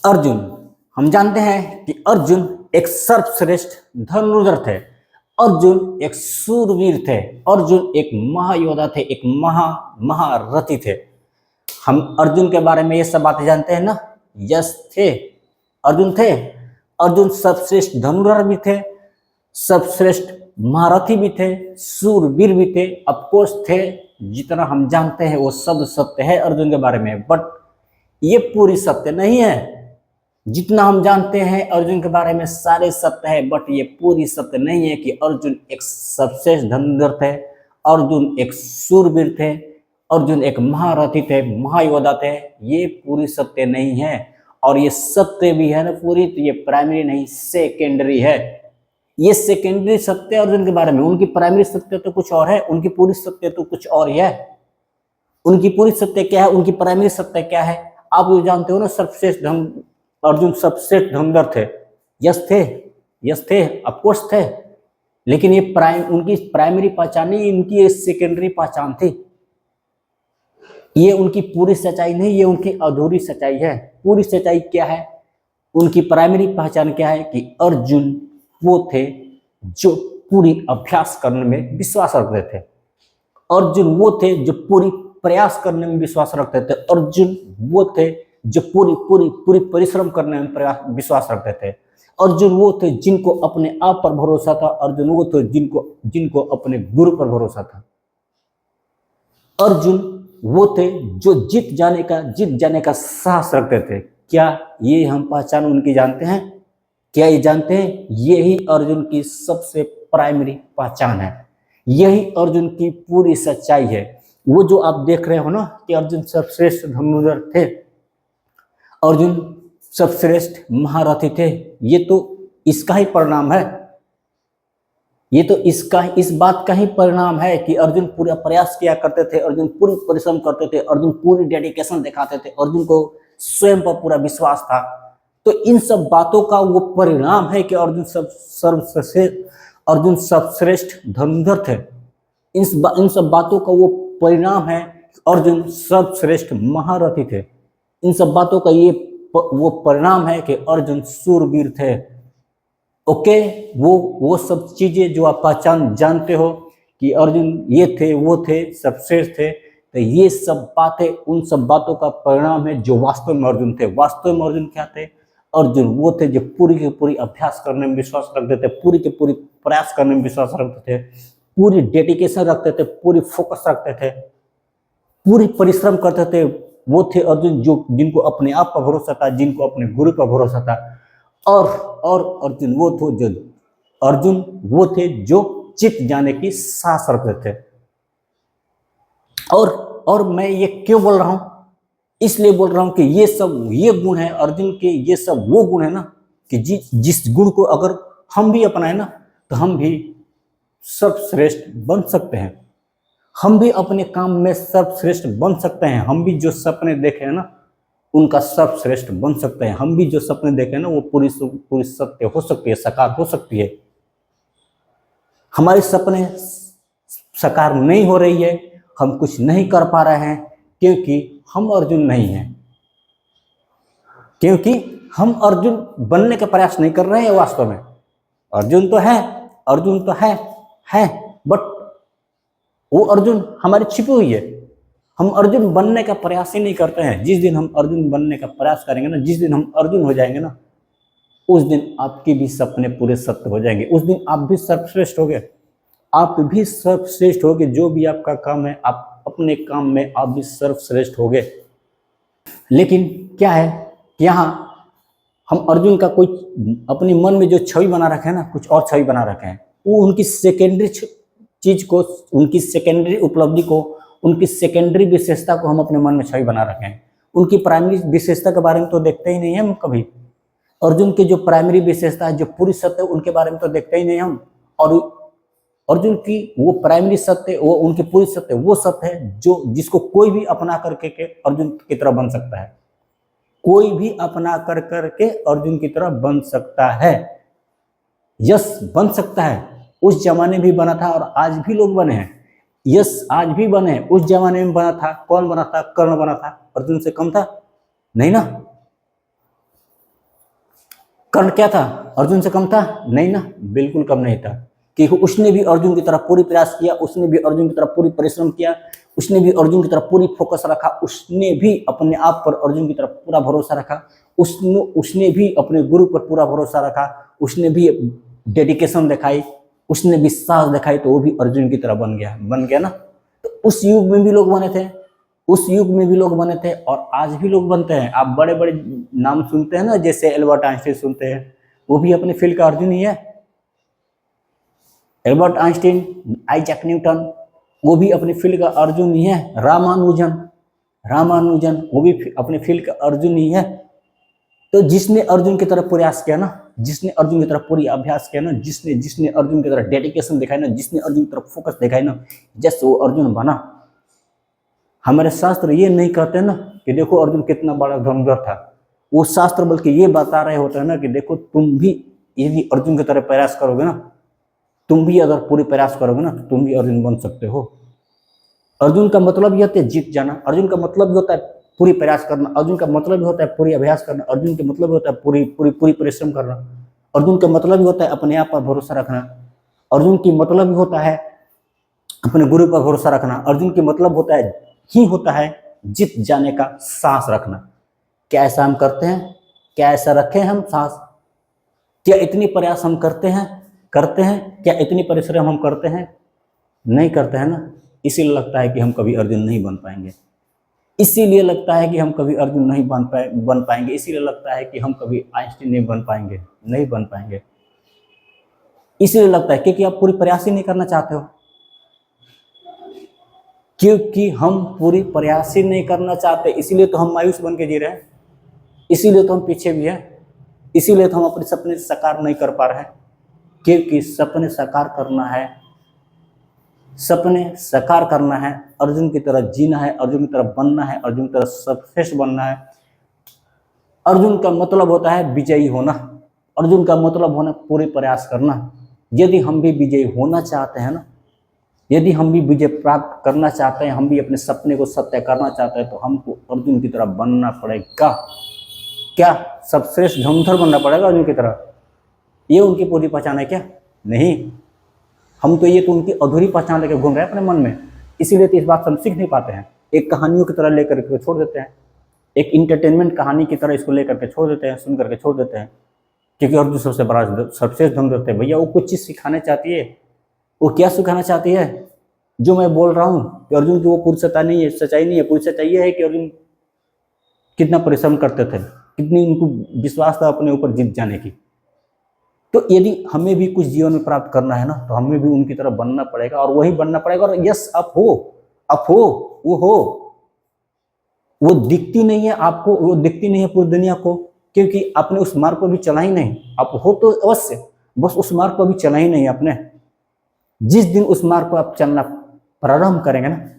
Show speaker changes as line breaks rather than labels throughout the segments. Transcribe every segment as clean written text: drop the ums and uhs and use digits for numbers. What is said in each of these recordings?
अर्जुन। हम जानते हैं कि अर्जुन एक सर्वश्रेष्ठ धनुर्धर थे। अर्जुन एक सूरवीर थे। अर्जुन एक महायोद्धा थे, एक महारथी थे। हम अर्जुन के बारे में ये सब बातें जानते हैं ना। यस थे, अर्जुन थे। अर्जुन सर्वश्रेष्ठ धनुर्धर भी थे, सर्वश्रेष्ठ महारथी भी थे, सूरवीर भी थे, ऑफकोर्स थे। जितना हम जानते हैं वो सब सत्य है अर्जुन के बारे में, बट ये पूरी सत्य नहीं है। जितना हम जानते हैं अर्जुन के बारे में सारे सत्य है, बट ये पूरी सत्य नहीं है कि अर्जुन एक सर्वश्रेष्ठ धनुर्धर थे, अर्जुन एक सूरवीर थे, अर्जुन एक महारथी थे, महायोद्धा थे। ये पूरी सत्य नहीं है। और ये सत्य भी है ना पूरी, तो ये प्राइमरी नहीं सेकेंडरी है। ये सेकेंडरी सत्य अर्जुन के बारे में, उनकी प्राइमरी सत्य तो कुछ और है, उनकी पूरी सत्य तो कुछ और ही है। उनकी पूरी सत्य क्या है, उनकी प्राइमरी सत्य क्या है, आप ये जानते हो ना। सर्वश्रेष्ठ अर्जुन सबसे धनुर्धर थे। यस थे, यस थे, ऑफकोर्स थे। लेकिन ये उनकी प्राइमरी पहचान नहीं, इनकी ये सेकेंडरी पहचान थी। ये उनकी पूरी सच्चाई नहीं, ये उनकी अधूरी सच्चाई है। पूरी सच्चाई क्या है, उनकी प्राइमरी पहचान क्या है कि अर्जुन वो थे जो पूरी अभ्यास करने में विश्वास रखते थे। अर्जुन वो थे जो पूरी प्रयास करने में विश्वास रखते थे। अर्जुन वो थे जो पूरी परिश्रम करने में विश्वास रखते थे। अर्जुन वो थे जिनको अपने आप पर भरोसा था। अर्जुन वो थे जिनको अपने गुरु पर भरोसा था। अर्जुन वो थे जो जीत जाने का साहस रखते थे। क्या ये हम पहचान उनकी जानते हैं? क्या ये जानते हैं? यही अर्जुन की सबसे प्राइमरी पहचान है, यही अर्जुन की पूरी सच्चाई है। वो जो आप देख रहे हो ना कि अर्जुन सर्वश्रेष्ठ धनुर्धर थे, अर्जुन सर्वश्रेष्ठ महारथी थे, ये तो इसका ही परिणाम है। ये तो इस बात का ही परिणाम है कि अर्जुन पूरा प्रयास किया करते थे, अर्जुन पूरी परिश्रम करते थे, अर्जुन पूरी डेडिकेशन दिखाते थे, अर्जुन को स्वयं पर पूरा विश्वास था। तो इन सब बातों का वो परिणाम है कि अर्जुन सर्वश्रेष्ठ धनुर्धर थे। इन सब बातों का वो परिणाम है अर्जुन सर्वश्रेष्ठ महारथी थे। इन सब बातों का ये वो परिणाम है कि अर्जुन सूरवीर थे। ओके, वो सब चीजें जो आप पहचान जानते हो कि अर्जुन ये थे, वो थे, सर्वश्रेष्ठ थे, तो ये सब बातें उन सब बातों का परिणाम है जो वास्तव में अर्जुन थे। वास्तव में अर्जुन क्या थे? अर्जुन वो थे जो पूरी की पूरी अभ्यास करने में विश्वास रखते थे, पूरी की पूरी प्रयास करने में विश्वास रखते थे, पूरी डेडिकेशन रखते थे, पूरी फोकस रखते थे, पूरी परिश्रम करते थे। वो थे अर्जुन जिनको अपने आप पर भरोसा था, जिनको अपने गुरु पर भरोसा था। और अर्जुन वो थे जो जीत जाने की साहस रखते थे। और मैं ये क्यों बोल रहा हूं? इसलिए बोल रहा हूं कि ये गुण है अर्जुन के, ये सब वो गुण है ना कि जिस गुण को अगर हम भी अपनाए ना तो हम भी सर्वश्रेष्ठ बन सकते हैं। हम भी अपने काम में सर्वश्रेष्ठ बन सकते हैं। हम भी जो सपने देखे हैं ना उनका सर्वश्रेष्ठ बन सकते हैं। हम भी जो सपने देखे ना वो पूरी सत्य हो सकती है, साकार हो सकती है। हमारे सपने साकार नहीं हो रही है, हम कुछ नहीं कर पा रहे हैं क्योंकि हम अर्जुन नहीं हैं, क्योंकि हम अर्जुन बनने का प्रयास नहीं कर रहे हैं। वास्तव में अर्जुन तो है, बट वो अर्जुन हमारी छिपी हुई है। हम अर्जुन बनने का प्रयास ही नहीं करते हैं। जिस दिन हम अर्जुन बनने का प्रयास करेंगे ना, जिस दिन हम अर्जुन हो जाएंगे ना, उस दिन आपके भी सपने पूरे सत्य हो जाएंगे। उस दिन आप भी सर्वश्रेष्ठ होगे, आप भी सर्वश्रेष्ठ होगे। जो भी आपका काम है, आप अपने काम में आप भी सर्वश्रेष्ठ होगे। लेकिन क्या है कि यहाँ हम अर्जुन का कोई अपने मन में जो छवि बना रखे हैं ना, कुछ और छवि बना रखे हैं। वो उनकी सेकेंडरी चीज को, उनकी सेकेंडरी उपलब्धि को, उनकी सेकेंडरी विशेषता को हम अपने मन में छवि बना रखे हैं। उनकी प्राइमरी विशेषता के बारे में तो देखते ही नहीं है हम कभी। अर्जुन की जो प्राइमरी विशेषता है, जो पूरी सत्य, उनके बारे में तो देखते ही नहीं हम। और अर्जुन की वो प्राइमरी सत्य, वो उनकी पूरी सत्य, वो सत्य है जो जिसको कोई भी अपना करके के अर्जुन की तरह बन सकता है। कोई भी अपना करके अर्जुन की तरह बन सकता है। यस, बन सकता है। उस जमाने भी बना था और आज भी लोग बने हैं। यस, आज भी बने। उस जमाने में बना था, कौन बना था? कर्ण बना था। अर्जुन से कम था? नहीं ना। कर्ण क्या था, अर्जुन से कम था? नहीं ना, बिल्कुल कम नहीं था। कि उसने भी अर्जुन की तरह पूरी प्रयास किया, उसने भी अर्जुन की तरह पूरी परिश्रम किया, उसने भी अर्जुन की तरफ पूरी फोकस रखा, उसने भी अपने आप पर अर्जुन की तरफ पूरा भरोसा रखा, उसने भी अपने गुरु पर पूरा भरोसा रखा, उसने भी डेडिकेशन दिखाई, उसने विश्वास दिखाई, तो वो भी अर्जुन की तरह बन गया ना। तो उस युग में भी लोग बने थे, उस युग में भी लोग बने थे और आज भी लोग बनते हैं। आप बड़े बड़े नाम सुनते हैं ना, जैसे एल्बर्ट आइंस्टीन सुनते हैं, वो भी अपने फील्ड का अर्जुन ही है। एल्बर्ट आइंस्टीन, आइजैक न्यूटन, वो भी अपने फील्ड का अर्जुन ही है। रामानुजन वो भी अपने फील्ड का अर्जुन ही है। तो जिसने अर्जुन की तरफ प्रयास किया ना, जिसने अर्जुन की तरफ पूरी अभ्यास किया ना, जिसने अर्जुन की तरफ डेडिकेशन दिखाई ना, जिसने अर्जुन की तरफ फोकस दिखाई ना, जैसे वो अर्जुन बना। हमारे शास्त्र ये नहीं कहते ना कि देखो अर्जुन कितना बड़ा धनुर्धर था, वो शास्त्र बल्कि ये बता रहे होते हैं ना कि देखो तुम भी यदि अर्जुन की तरह प्रयास करोगे ना, तुम भी अगर पूरी प्रयास करोगे ना, तो तुम भी अर्जुन बन सकते हो। अर्जुन का मतलब ये होता है जीत जाना, अर्जुन का मतलब भी होता है पूरी प्रयास करना, अर्जुन का मतलब भी होता है पूरी अभ्यास करना, अर्जुन का मतलब भी होता है पूरी पूरी पूरी परिश्रम करना, अर्जुन का मतलब भी होता है अपने आप पर भरोसा रखना, अर्जुन की मतलब भी होता है अपने गुरु पर भरोसा रखना, अर्जुन की मतलब होता है जीत जाने का साहस रखना। क्या ऐसा हम करते हैं? क्या ऐसा रखे हम साहस? क्या इतनी प्रयास हम करते हैं? क्या इतनी परिश्रम हम करते हैं? नहीं करते हैं ना। इसीलिए लगता है कि हम कभी अर्जुन नहीं बन पाएंगे, इसीलिए लगता है कि हम कभी अर्जुन नहीं बन पाएंगे, इसीलिए लगता है कि हम कभी आइंस्टीन नहीं बन पाएंगे। इसीलिए लगता है क्योंकि आप पूरी प्रयास ही नहीं करना चाहते हो, क्योंकि हम पूरी प्रयास ही नहीं करना चाहते, इसीलिए तो हम मायूस बन के जी रहे हैं, इसीलिए तो हम पीछे भी हैं, इसीलिए तो हम अपने सपने साकार नहीं कर पा रहे हैं। क्योंकि सपने साकार करना है, अर्जुन की तरह जीना है, अर्जुन की तरह बनना है, अर्जुन की तरह सर्वश्रेष्ठ बनना है। अर्जुन का मतलब होता है विजयी होना, अर्जुन का मतलब होना पूरे प्रयास करना। यदि हम भी विजयी होना चाहते हैं ना, यदि हम भी विजय प्राप्त करना चाहते हैं, हम भी अपने सपने को सत्य करना चाहते हैं, तो हमको अर्जुन की तरह बनना पड़ेगा। क्या सर्वश्रेष्ठ धनुर्धर बनना पड़ेगा अर्जुन की तरह? ये उनकी पूरी पहचान है क्या? नहीं। हम तो ये तो उनकी अधूरी पहचान लेकर घूम रहे हैं अपने मन में, इसीलिए तो इस बात से हम सीख नहीं पाते हैं। एक कहानियों की तरह लेकर के छोड़ देते हैं, एक इंटरटेनमेंट कहानी की तरह इसको लेकर के छोड़ देते हैं, सुन करके छोड़ देते हैं। क्योंकि अर्जुन सबसे बड़ा सर्वश्रेष्ठ धनुर्धर थे। भैया वो कुछ चीज़ सिखाना चाहती है, वो क्या सिखाना चाहती है? जो मैं बोल रहा हूँ कि अर्जुन की वो पूरी सच्चाई नहीं है, सच्चाई नहीं है। पूरी सच्चाई ये है कि अर्जुन कितना परिश्रम करते थे, कितनी उनको विश्वास था अपने ऊपर जीत जाने की। तो यदि हमें भी कुछ जीवन में प्राप्त करना है ना, तो हमें भी उनकी तरह बनना पड़ेगा, और वही बनना पड़ेगा। और यस, आप हो, वो दिखती नहीं है आपको, वो दिखती नहीं है पूरी दुनिया को, क्योंकि आपने उस मार्ग पर भी चला ही नहीं। आप हो तो अवश्य, बस उस मार्ग पर भी चला ही नहीं आपने। जिस दिन उस मार्ग पर आप चलना प्रारंभ करेंगे ना,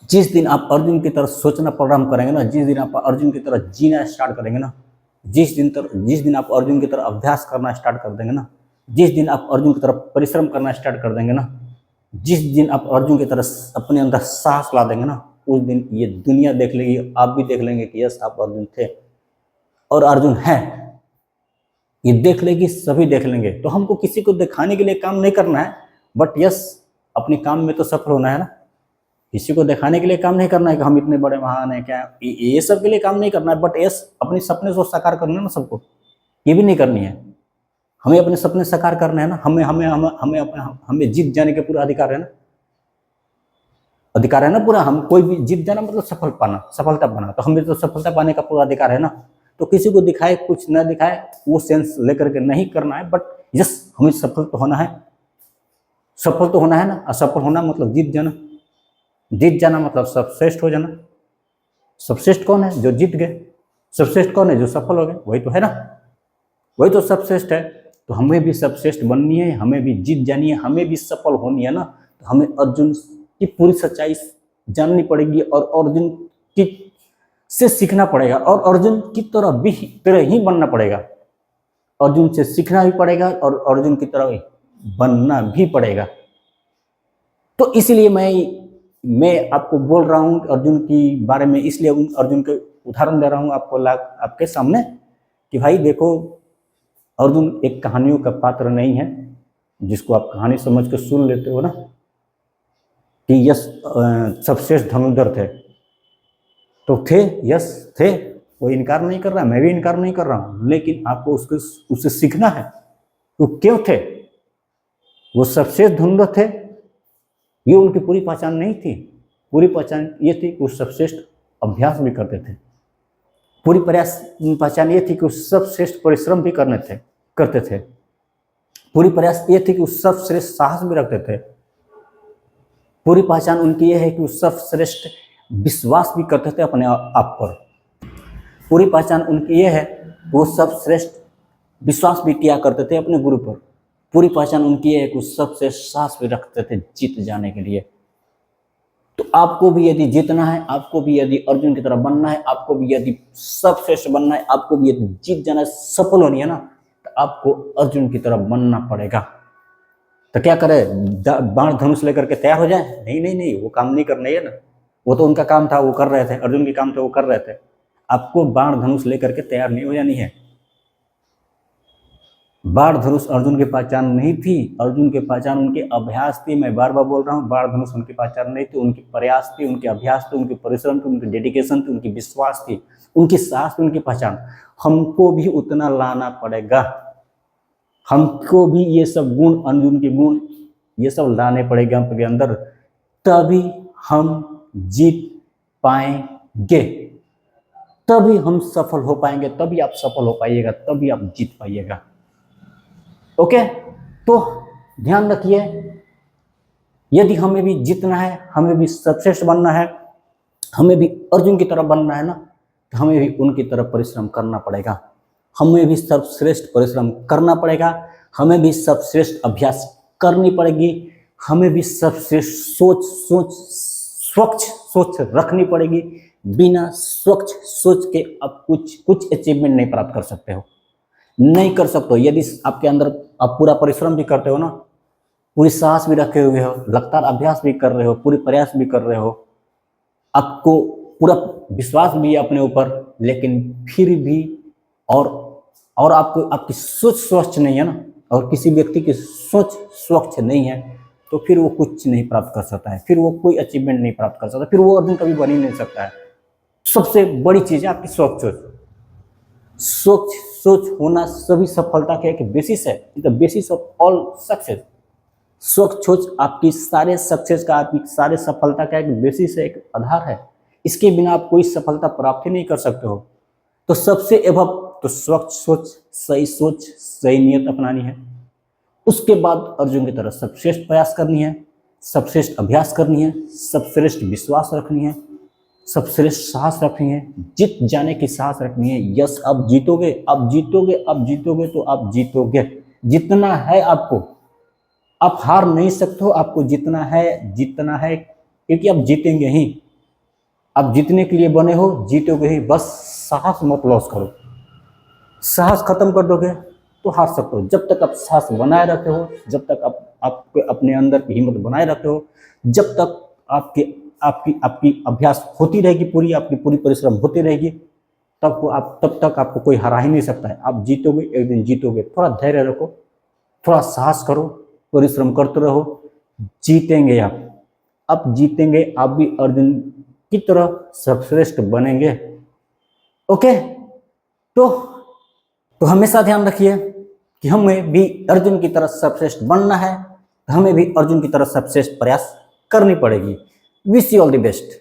जिस दिन आप अर्जुन की तरह सोचना प्रारंभ करेंगे ना, जिस दिन आप अर्जुन की तरह जीना स्टार्ट करेंगे ना, जिस दिन आप अर्जुन की तरह अभ्यास करना स्टार्ट कर देंगे ना, जिस दिन आप अर्जुन की तरफ परिश्रम करना स्टार्ट कर देंगे ना, जिस दिन आप अर्जुन की तरह अपने अंदर साहस ला देंगे ना, उस दिन ये दुनिया देख लेगी, आप भी देख लेंगे कि यस आप अर्जुन थे और अर्जुन है। ये देख लेगी, सभी देख लेंगे। तो हमको किसी को दिखाने के लिए काम नहीं करना है, बट यस अपने काम में तो सफल होना है ना। किसी को दिखाने के लिए काम नहीं करना है कि हम इतने बड़े महान हैं, क्या ये सब के लिए काम नहीं करना है, बट यस अपने सपने को साकार करना है ना सबको। ये भी नहीं करनी है, हमें अपने सपने साकार करना है ना। हमें जीत जाने के पूरा अधिकार है ना, पूरा। हम कोई भी जीत जाना मतलब सफलता पाना, तो हमें तो सफलता पाने का पूरा अधिकार है ना। तो किसी को दिखाए कुछ ना दिखाए वो सेंस लेकर के नहीं करना है, बट यस हमें सफल तो होना है ना। असफल होना मतलब जीत जाना मतलब सर्वश्रेष्ठ हो जाना। सर्वश्रेष्ठ कौन है? जो जीत गए। सर्वश्रेष्ठ कौन है? जो सफल हो गए। वही तो है ना, वही तो सर्वश्रेष्ठ है। तो हमें भी सर्वश्रेष्ठ बननी है, हमें भी जीत जानी है, हमें भी सफल होनी है ना। तो हमें अर्जुन की पूरी सच्चाई जाननी पड़ेगी और अर्जुन की से सीखना पड़ेगा और अर्जुन की तरह ही बनना पड़ेगा। अर्जुन से सीखना भी पड़ेगा और अर्जुन की तरह बनना भी पड़ेगा। तो इसलिए मैं आपको बोल रहा हूँ अर्जुन के बारे में, इसलिए अर्जुन के उदाहरण दे रहा हूँ आपके सामने कि भाई देखो, अर्जुन एक कहानियों का पात्र नहीं है जिसको आप कहानी समझ के सुन लेते हो ना, कि यश सबश्रेष्ठ धनुर्धर थे, तो थे, यश थे, कोई इनकार नहीं कर रहा, मैं भी इनकार नहीं कर रहा हूं, लेकिन आपको उससे सीखना है। तो क्यों थे वो सबश्रेष्ठ धनुर्धर थे? ये उनकी पूरी पहचान नहीं थी। पूरी पहचान ये थी कि वो सबश्रेष्ठ अभ्यास भी करते थे। पूरी पहचान ये थी कि वो सबश्रेष्ठ परिश्रम भी करते थे। पूरी प्रयास ये थी कि वो सबश्रेष्ठ साहस भी रखते थे। पूरी पहचान उनकी ये है कि वो सबश्रेष्ठ विश्वास भी करते थे अपने आप पर। पूरी पहचान उनकी ये है कि वो सर्वश्रेष्ठ विश्वास भी किया करते थे अपने गुरु पर। पूरी पहचान उनकी ये है कि वो सबश्रेष्ठ साहस भी रखते थे जीत जाने के लिए। तो आपको भी यदि जीतना है, आपको भी यदि अर्जुन की तरह बनना है, आपको भी यदि सबश्रेष्ठ बनना है, आपको भी यदि जीत जाना है, सफल होनी है ना, तो आपको अर्जुन की तरह बनना पड़ेगा। तो क्या करे, बाण धनुष लेकर के तैयार हो जाए? नहीं नहीं नहीं, वो काम नहीं करना है ना। वो तो उनका काम था, वो कर रहे थे, अर्जुन के काम थे, वो कर रहे थे। आपको बाण धनुष लेकर के तैयार नहीं हो जानी है। बाण धनुष अर्जुन की पहचान नहीं थी, अर्जुन की पहचान उनके अभ्यास थी। मैं बार बार बोल रहा हूँ, बाण धनुष उनकी पहचान नहीं थी, उनकी प्रयास थी, उनके अभ्यास थे, उनके परिश्रम थे, उनकी डेडिकेशन थी, उनकी विश्वास थी, उनकी साहस थी, उनकी पहचान। हमको भी उतना लाना पड़ेगा, हमको भी ये सब गुण, अर्जुन के गुण, ये सब लाने पड़ेगा अपने अंदर, तभी हम जीत पाएंगे, तभी हम सफल हो पाएंगे, तभी आप सफल हो पाइएगा, तभी आप जीत पाइएगा। ओके, तो ध्यान रखिए, यदि हमें भी जीतना है, हमें भी सर्वश्रेष्ठ बनना है, हमें भी अर्जुन की तरह बनना है ना, तो हमें भी उनकी तरह परिश्रम करना पड़ेगा, हमें भी सर्वश्रेष्ठ परिश्रम करना पड़ेगा, हमें भी सर्वश्रेष्ठ अभ्यास करनी पड़ेगी, हमें भी सर्वश्रेष्ठ स्वच्छ सोच रखनी पड़ेगी। बिना स्वच्छ सोच के आप कुछ अचीवमेंट नहीं प्राप्त कर सकते हो, नहीं कर सकते हो। यदि आपके अंदर आप पूरा परिश्रम भी करते हो ना, पूरी साहस भी रखे हुए हो, लगातार अभ्यास भी कर रहे हो, पूरी प्रयास भी कर रहे हो, आपको पूरा विश्वास भी है अपने ऊपर, लेकिन फिर भी और आपकी सोच स्वच्छ नहीं है ना, और किसी व्यक्ति की सोच स्वच्छ नहीं है, तो फिर वो कुछ नहीं प्राप्त कर सकता है, फिर वो कोई अचीवमेंट नहीं प्राप्त कर सकता, फिर वो अर्जुन कभी बन ही नहीं सकता है। सबसे बड़ी चीज है आपकी स्वच्छ सोच होना सभी सफलता का एक बेसिस है, the basis of all success. स्वच्छ सोच आपकी सारे सक्सेस का, आपकी सारे सफलता का एक बेसिस है, एक आधार है। इसके बिना आप कोई सफलता प्राप्त ही नहीं कर सकते हो। तो सबसे एवं तो स्वच्छ सोच, सही नियत अपनानी है। उसके बाद अर्जुन की तरह सर्वश्रेष्ठ प्रयास करनी है, सर्वश्रेष्ठ अभ्यास करनी है, सर्वश्रेष्ठ विश्वास रखनी है, सर्वश्रेष्ठ साहस रखनी है, जीत जाने की साहस रखनी है। यस, आप जीतोगे, आप जीतोगे, आप जीतोगे, तो आप जीतोगे। जितना है आपको, आप हार नहीं सकते हो, आपको जितना है, क्योंकि आप जीतेंगे ही। आप जीतने के लिए बने हो, जीतोगे ही। बस साहस मत लॉस करो, साहस खत्म कर दोगे तो हार सकते हो। जब तक आप साहस बनाए रखते हो, जब तक आप अपने अंदर की हिम्मत बनाए रखते हो, जब तक आपकी अभ्यास होती रहेगी, आपकी पूरी परिश्रम होती रहेगी, तब तक आपको कोई हरा ही नहीं सकता है। आप जीतोगे, एक दिन जीतोगे। थोड़ा धैर्य रखो, थोड़ा साहस करो, परिश्रम करते रहो, जीतेंगे आप जीतेंगे, आप भी अर्जुन की तरह सर्वश्रेष्ठ बनेंगे। ओके, तो हमेशा ध्यान रखिए कि हमें भी अर्जुन की तरह सर्वश्रेष्ठ बनना है, हमें भी अर्जुन की तरह सर्वश्रेष्ठ प्रयास करनी पड़ेगी। Wish you all the best.